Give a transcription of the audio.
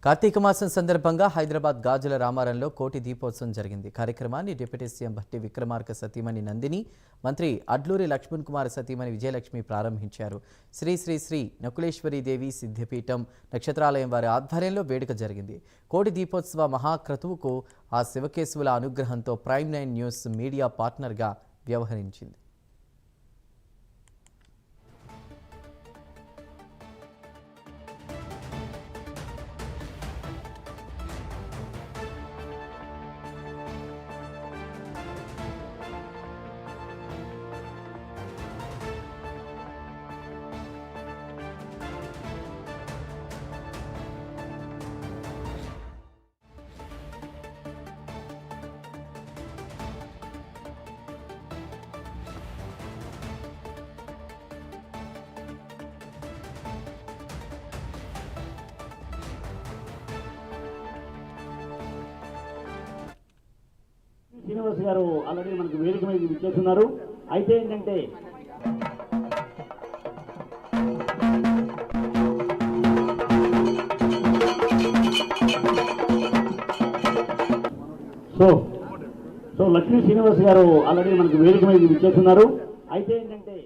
కార్తీక మాసం సందర్భంగా హైదరాబాద్ గాజుల రామారంలో కోటి దీపోత్సవం జరిగింది. కార్యక్రమాన్ని డిప్యూటీ సీఎం భట్టి విక్రమార్క సతీమణి నందిని, మంత్రి అడ్లూరి లక్ష్మణ్ కుమార్ సతీమణి విజయలక్ష్మి ప్రారంభించారు. శ్రీ శ్రీ శ్రీ నకులేశ్వరి దేవి సిద్ధిపీఠం నక్షత్రాలయం వారి ఆధ్వర్యంలో వేడుక జరిగింది. కోటి దీపోత్సవ మహాక్రతువుకు ఆ శివకేశవుల అనుగ్రహంతో ప్రైమ్ 9 న్యూస్ మీడియా పార్ట్నర్గా వ్యవహరించింది. శ్రీనివాస్ గారు ఆల్రెడీ మనకు వేదిక మీద విచ్చేస్తున్నారు. అయితే ఏంటంటే సో లక్ష్మీ శ్రీనివాస్ గారు ఆల్రెడీ మనకు వేదిక మీద విచ్చేస్తున్నారు. అయితే ఏంటంటే